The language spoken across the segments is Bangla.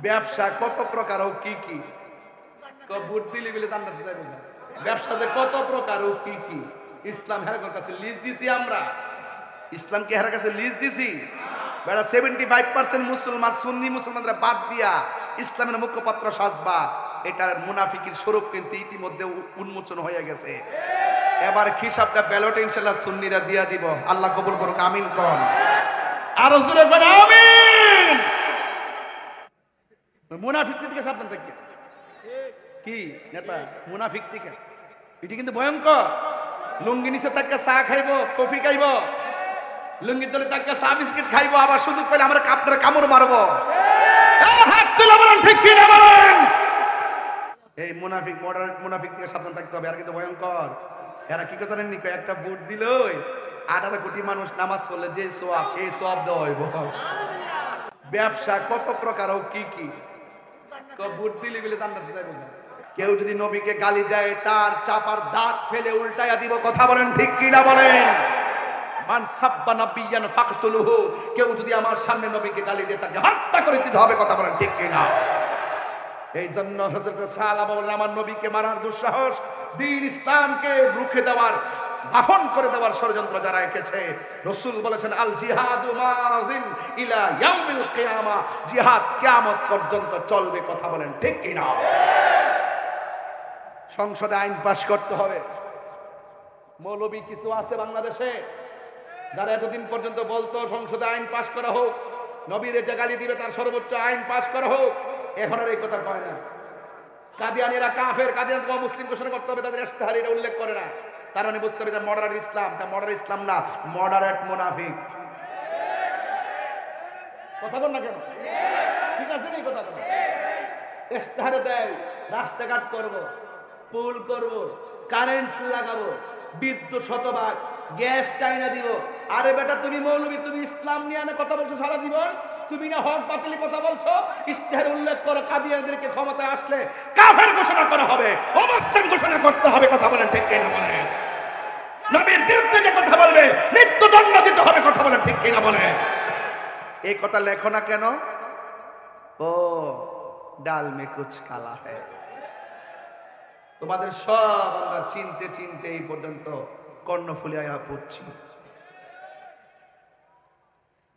ব্যবসা কত প্রকার ও কি কি? ভোট দিলে বলে জান্নাতে যাবে না। ব্যবসা যে কত প্রকার ও কি কি? ইসলাম হের কাছে লিস্ট দিছি আমরা। ইসলামকে হের কাছে লিস্ট দিছি। বেড়া 75% মুসলমান সুন্নি মুসলমানরা বাদ দিয়া ইসলামের মুখপাত্র সাজবা, এটার মুনাফিকের স্বরূপ কিন্তু ইতিমধ্যে উন্মোচন হয়ে গেছে। এবার হিসাবটা ব্যালট ইনশাআল্লাহ সুন্নিরা দিয়া দিব। আল্লাহ কবুল করুক, আমিন কোন। আরো জোরে বলেন আমিন। মুনাফিক থেকে সাবধান থাকবে। কি নেতা মুনাফিক থেকে? এটি কিন্তু ভয়ঙ্কর। লুঙ্গি নিচে তাকে চা খাইবো, কফি খাইবো, লুঙ্গি তলে তাকে চা বিস্কিট খাইবো, আবার সুযোগ পেলে আমরা আপনার কামড় মারবো। হাত তুলে বলেন ঠিক কি না বলেন? এই মুনাফিক মডারেট মুনাফিক থেকে সাবধান থাকতে হবে। আর কিন্তু ভয়ঙ্কর। এরা কি কথা জানেন? একটা ভোট দিল 18 কোটি মানুষ নামাজ পড়লে যে সোয়াব, এই সোয়াব দেওয়া হইব। ব্যবসা কত প্রকার ও কি কি? ভোট দিলে বলে জান্নাতে যাবে না। কেউ যদি নবীকে গালি দেয় তার চাপার দাঁত ফেলে উল্টাইয়া দিব। কথা বলেন ঠিক কি না বলেন? মান সাব্বা নাবিয়ান ফাকতুলুহু। কেউ যদি আমার সামনে নবীকে গালি দেয় তাকে হত্যা করে দিতে হবে। কথা বলেন ঠিক কি না? এই জন্য হযরত সাহাবা বলেন, আমার নবীকে মারার দুঃসাহস, দ্বীন ইসলামকে রুখে দেওয়ার, দাফন করে দেওয়ার ষড়যন্ত্র যারা এঁকেছে। রাসূল বলেছেন আল জিহাদু মাযিন ইলা ইয়াউমিল কিয়ামা। জিহাদ কিয়ামত পর্যন্ত চলবে। কথা বলেন ঠিক কি না? সংসদে আইন পাস করতে হবে। মৌলবী কিছু আছে বাংলাদেশে যারা এতদিন পর্যন্ত বলতো সংসদে আইন পাস করা হোক, নবীর যে গালি দিবে তার সর্বোচ্চ আইন পাস করা হোক, এখন আর এই কথা পায় না। কাদিয়ানীরা কাফের, কাদিয়ানকে মুসলিম ঘোষণা করতে হবে, তাদের ইশতেহারে এটা উল্লেখ করে না। তার মানে বুঝতে হবে যে মডারেট ইসলাম, তা মডারেট ইসলাম না, মডারেট মুনাফিক। কথা বল না কেন? ঠিক আছে না এই কথা? ইশতেহারে দেয় রাস্তাঘাট করব, পুল করব, কারেন্ট লাগাবো, বিদ্যুৎ শতভাগ, গ্যাস টাইনা দিব। আরে বেটা তুমি মৌলবী, তুমি ইসলাম নিয়ে আনে কথা বলছো সারা জীবন, তুমি না হক বাতিলের কথা বলছো। ইশতেহারে উল্লেখ করো কাদিয়ানীদেরকে ক্ষমতায় আসলে কাফের ঘোষণা করা হবে, অবস্থান ঘোষণা করতে হবে। কথা বলেন ঠিক কিনা বলেন? নবীর বিরুদ্ধে যে কথা বলবে মৃত্যুদণ্ড দিতে হবে। কথা বলেন ঠিক কিনা বলেন? এই কথা লেখো না কেন? ও ডাল মে কুছ কালা হ্যায়। তোমাদের সব আমরা চিনতে চিনতে এই পর্যন্ত কর্ণফুলিয়া পড়ছি।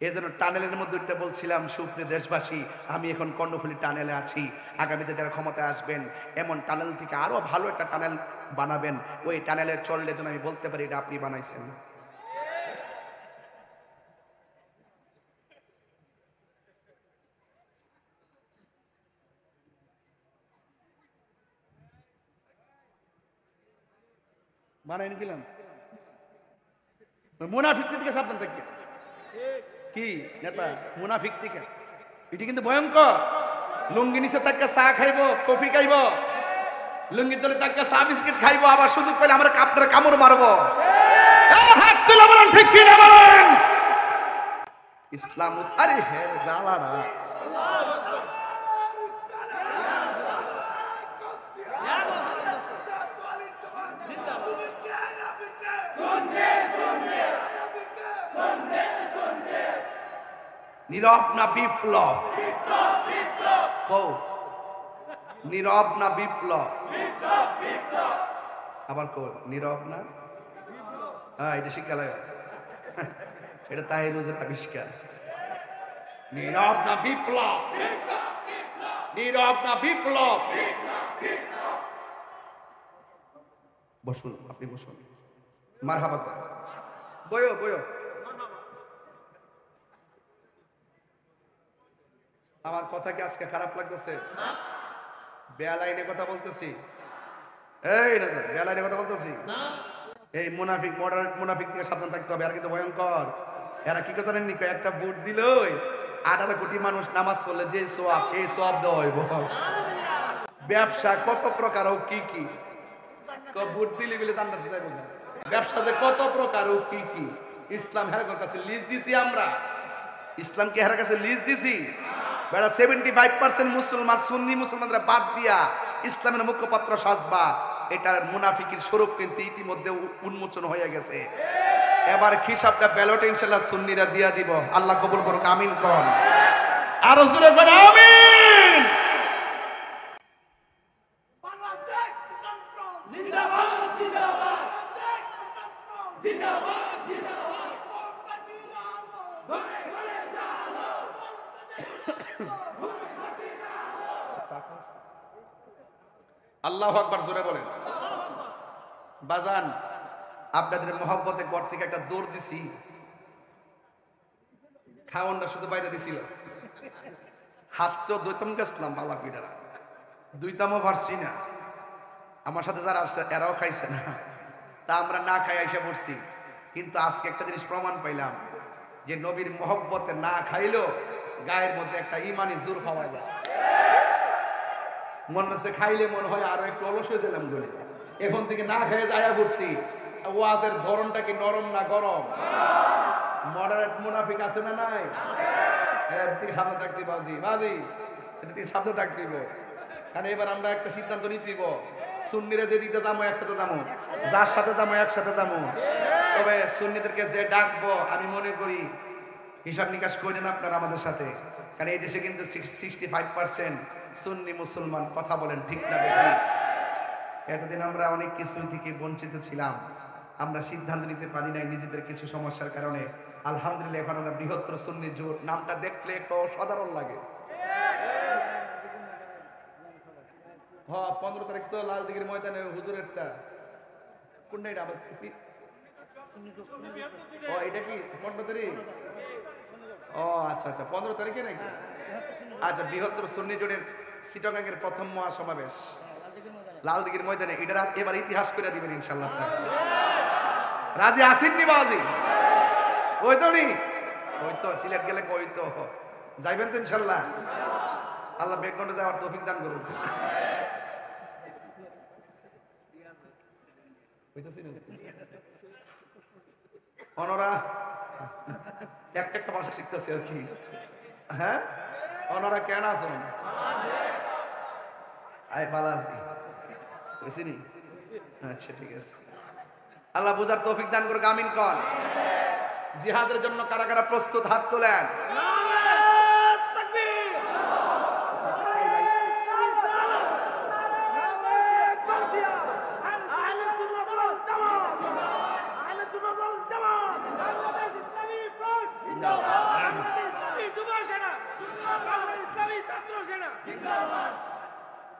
এই জন্য টানেলের মধ্যে একটা বলছিলাম, সুপ্রিয় দেশবাসী, আমি এখন কর্ণফুলী টানেলে আছি। আগামীতে যারা ক্ষমতায় আসবেন এমন টানেল থেকে আরো ভালো একটা টানেল বানাবেন। ওই টানেলে চললে যেন আমি বলতে পারি এটা আপনি বানাইছেন। বানাই নিলাম। মুনাফিক থেকে সাবধান থাকবে। কি নেতা মুনাফিক থেকে? এটি কিন্তু ভয়ঙ্কর। লুঙ্গি নিচে তাকে চা খাইবো, কফি খাইবো, লুঙ্গি তলে তাকে চা বিস্কিট খাইবো, আবার সুযোগ পেলে আমরা আপনার কামড় মারবো। হাত তুলে বলেন ঠিক কি না বলেন? ইসলাম আরে হের জালারা। নীরব না বিপ্লব? নীরব না বিপ্লব? আবার নীরব না, হ্যাঁ এটা শিক্ষালয়, এটা তাহিরুজের আবিষ্কার। নীরব না বিপ্লব? নীরব না বিপ্লব? বসুন, আপনি বসুন। মারহাবা কর, বয়ো বয়ো। আমার কথা কি আজকে খারাপ লাগতেছে? বেয়ালাইনে কথা বলতেছি? এই না বেয়ালাইনে কথা বলতেছি? এই মুনাফিক মডারেট মুনাফিক থেকে সাবধান থাকতে হবে। আর কিন্তু ভয়ঙ্কর। এরা কি কথা জানেন? একটা ভোট দিল 18 কোটি মানুষ নামাজ পড়লে যে সোয়াব, এই সোয়াব দেওয়া হইব। ব্যবসা কত প্রকার ও কি কি? ভোট দিলে বলে জান্নাতে যাবে না। ব্যবসা যে কত প্রকার ও কি কি? ইসলাম হের কাছে লিস্ট দিছি আমরা। ইসলামকে হের কাছে লিস্ট দিছি। বেড়া 75% মুসলমান সুন্নি মুসলমানরা বাদ দিয়া ইসলামের মুখপাত্র সাজবা, এটার মুনাফিকের স্বরূপ কিন্তু ইতিমধ্যে উন্মোচন হয়ে গেছে। এবার হিসাবটা ব্যালট ইনশাআল্লাহ সুন্নিরা দিয়া দিব। আল্লাহ কবুল করুক, আমিন কোন। আরো জোরে বলেন আমিন। আল্লাহু আকবার জোরে বলেন। বাজান আপনাদের মহব্বতে ঘর থেকে একটা দৌড় দিছি, খাওয়ানটা শুধু বাইরে দিছিল, হাত তো দুইতাম গেছিলাম বাবা পিঠারা, দুইতামও পারছি না। আমার সাথে যারা আসছে এরাও খাইছে না, তা আমরা না খাই এসে পড়ছি। কিন্তু আজকে একটা জিনিস প্রমাণ পাইলাম যে নবীর মহব্বতে না খাইলেও গায়ের মধ্যে একটা ইমানি জোর পাওয়া যায়। মনে হচ্ছে খাইলে মনে হয় আরো একটু অলস হয়ে গেলাম বলে, এখন থেকে না খেয়ে যাইয়া পড়ছি। ওয়াজের ধরনটা কি নরম না গরম? মডারেট মুনাফিক আছে না নাই? এর থেকে সামনে থাকতে বাজি বাজি, এর থেকে সামনে থাকতে হইব। কারণ এবার আমরা একটা সিদ্ধান্ত নিতে হইব, সুন্নিরা যে দিতে যাবো একসাথে যাবো, যার সাথে যাবো একসাথে যাবো। তবে সুন্নিদেরকে যে ডাকবো আমি মনে করি হিসাব নিকাশ করেন আপনারা আমাদের সাথে, কারণ এই দেশে কিন্তু 65% সুন্নি মুসলমান। কথা বলেন ঠিক না বেঠিক? এতদিন আমরা অনেক কিছু থেকে বঞ্চিত ছিলাম, আমরা সিদ্ধান্ত নিতে পারি নাই নিজেদের কিছু সমস্যার কারণে। আলহামদুলিল্লাহ এখন আমরা বৃহত্তর সুন্নি জোট, নামটা দেখলে একটু অসাধারণ লাগে। হ্যাঁ 15 তারিখ তো লালদিঘির ময়দানে হুজুরেরটা, কোনটা এটা আবার? ও এটা কি 15 তারিখ? ও আচ্ছা আচ্ছা 15 তারিখে নাকি? আচ্ছা বৃহত্তর সুন্নি জোটের চিটাগাংয়ের প্রথম মহাসমাবেশ লালদিঘির ময়দানে, এটা এবার ইতিহাস করে দিবেন ইনশাআল্লাহ। রাজি আসেননি বাজি? ওই তো নি, ওই তো সিলেট গেলে কই তো যাইবেন তো ইনশাআল্লাহ। আল্লাহ বেকগ্রাউন্ডে যাওয়ার তৌফিক দান করুন। অনরা একটা একটা ভাষা শিখতেছে আর কি। হ্যাঁ অনরা কেন আছেন? আয় ভালো আছি, বুঝিনি? আচ্ছা ঠিক আছে, আল্লাহ বুঝার তৌফিক দান করুক, আমিন কন। জিহাদের জন্য কারা কারা প্রস্তুত হাত তোলেন।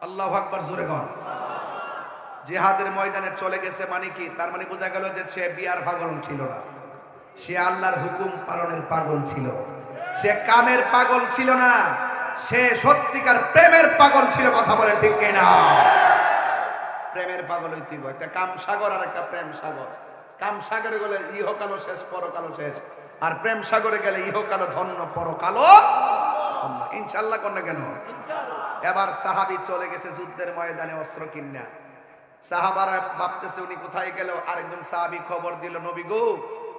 আল্লাহু আকবার জোরে কন। জিহাদের ময়দানে চলে গেছে মানে কি? তার মানে বোঝা গেল যে সে বিয়ার পাগল ছিল না, সে আল্লাহর হুকুম পালনের পাগল ছিল, সে কামের পাগল ছিল না, সে সত্যিকার প্রেমের পাগল ছিল। কথা বলে ঠিক কিনা? প্রেমের পাগল হইতে একটা কাম সাগর আর একটা প্রেম সাগর। কাম সাগরে গেলে ইহকালও শেষ পরকালও শেষ, আর প্রেম সাগরে গেলে ইহকালও ধন্য পরকালও ধন্য। ইনশাআল্লাহ কোন কেন? এবার সাহাবী চলে গেছে যুদ্ধের ময়দানে অস্ত্র কিনা। সাহাবারা ভাবতেছে উনি কোথায় গেল। আরেকজন সাহাবী খবর দিল, নবী গো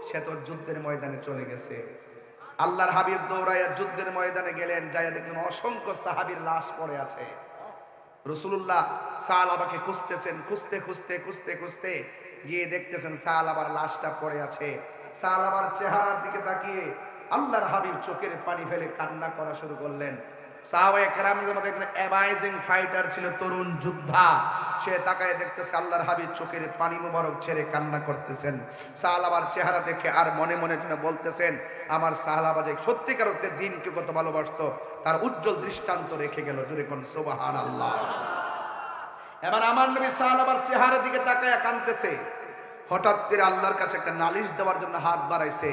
সে তো যুদ্ধের ময়দানে চলে গেছে। আল্লাহর হাবিব দৌড়াইয়া যুদ্ধের ময়দানে গেলেন, যাইয়া দেখলেন অসংখ্য সাহাবীর লাশ পড়ে আছে। রাসূলুল্লাহ সাহাবাকে খুঁজতেছেন, খুঁজতে খুঁজতে খুঁজতে খুঁজতে গিয়ে দেখতেছেন সাহাবার লাশটা পড়ে আছে। সাহাবার চেহারার দিকে তাকিয়ে আল্লাহর হাবিব চোখের পানি ফেলে কান্না করা শুরু করলেন। সাহাবায়ে কেরামের মধ্যে একজন অ্যামাজিং ফাইটার ছিল, তরুণ যোদ্ধা। সে তাকায় দেখতেছে আল্লাহর হাবিব চোখের পানি মোবারক ছেড়ে কান্না করতেছেন। সাহাবার চেহারা দেখে আর মনে মনে যেন বলতেছেন, আমার সাহাবা যে সত্যিকার অর্থে দ্বীনকে কত ভালোবাসতো তার উজ্জ্বল দৃষ্টান্ত রেখে গেল। জোরে কোন সুবহানাল্লাহ। এবার আমার নবী সাহাবার চেহারার দিকে তাকায় কাঁদতেছে। হঠাৎ করে আল্লাহর কাছে একটা নালিশ দেওয়ার জন্য হাত বাড়াইছে।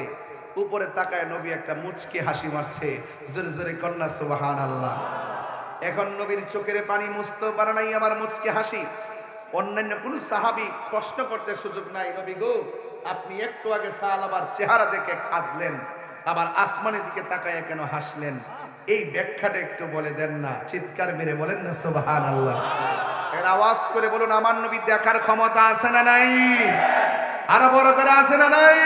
উপরে তাকায় নবী একটা মুচকি হাসি মারছে। জোরে জোরে কন্যা সুবহানাল্লাহ। এখন নবীর চোখের পানি মুছতে পারে নাই, আবার মুচকি হাসি। অন্যান্য কোন সাহাবী প্রশ্ন করতে সুযোগ নাই, নবী গো আপনি একটু আগে সাহাবার চেহারা দেখে কাঁদলেন, আবার আসমানের দিকে তাকায় কেন হাসলেন? এই ব্যাখ্যাটা একটু বলে দেন না। চিৎকার মেরে বলেন না সুবহানাল্লাহ। এর আওয়াজ করে বলুন, আমার নবী দেখার ক্ষমতা আছে না নাই? আরো বড় করে আছে না নাই?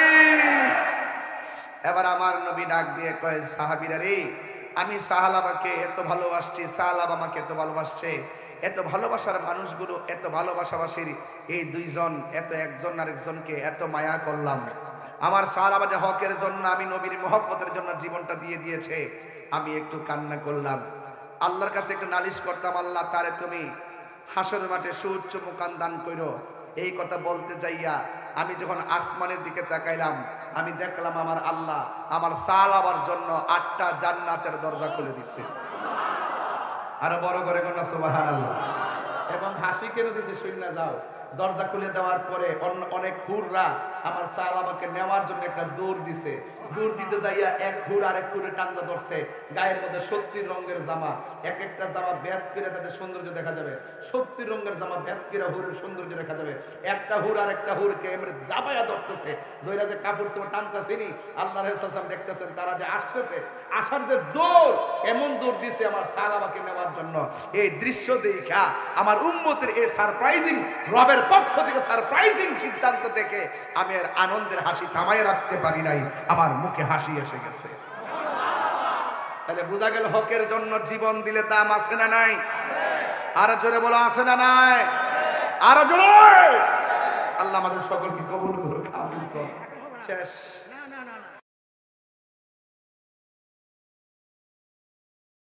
এবার আমার নবী ডাক দিয়ে কয়, সাহাবীরা রে, আমি সাহাবাকে এত ভালোবাসছি, সাহাবা আমাকে এত ভালোবাসছে। এত ভালোবাসার মানুষগুলো, এত ভালোবাসাবাসীর এই দুইজন, এত একজন আরেকজনকে এত মায়া করলাম। আমার সাহাবা যে হকের জন্য, আমি নবীর মহব্বতের জন্য জীবনটা দিয়ে দিয়েছে, আমি একটু কান্না করলাম। আল্লাহর কাছে একটু নালিশ করতাম, আল্লাহ তারে তুমি হাসরের মাঠে সুউচ্চ মুকাম দান কইরো। এই কথা বলতে যাইয়া আমি যখন আসমানের দিকে তাকাইলাম, আমি দেখলাম আমার আল্লাহ আমার সাহাবার জন্য 8টা জান্নাতের দরজা খুলে দিছে। আরো বড় করে কোন সুবহানাল্লাহ। এবং হাসি কেন দিছে শূন্য যাও। দরজা খুলে দেওয়ার পরে অনেক হুররা আমার সাহাবাকে নেওয়ার জন্য একটা দৌড় দিছে। দৌড় দিতে যাইয়া এক হুর আরেক হুরে টান্দা ধরছে। গায়ের মধ্যে 70 রঙের জামা, এক একটা জামা ব্যাত করে তাদের সৌন্দর্য দেখা যাবে। 70 রঙের জামা ব্যাত করে হুরের সৌন্দর্য দেখা যাবে। একটা হুর আর একটা হুরকে এমনি জাপায়া ধরতেছে, দইরা যে কাপড় চোপড় টানতেছেনি। আল্লাহ রাসূল দেখতেছেন তারা যে আসতেছে, আসার যে দৌড়, এমন দৌড় দিছে আমার সাহাবাকে নেওয়ার জন্য। এই দৃশ্য দেখা আমার উম্মতের এই সারপ্রাইজিং, রবের পক্ষ থেকে সারপ্রাইজিং সিদ্ধান্ত দেখে আমি আর আনন্দের হাসি থামায় রাখতে পারি নাই, আমার মুখে হাসি এসে গেছে। তাহলে বোঝা গেল হকের জন্য জীবন দিলে দাম আছে না নাই? আরো জোরে বলো, আছে না নাই? আরো জোরে। আল্লাহ আমাদের সকলকে কবুল করুন। শেষ।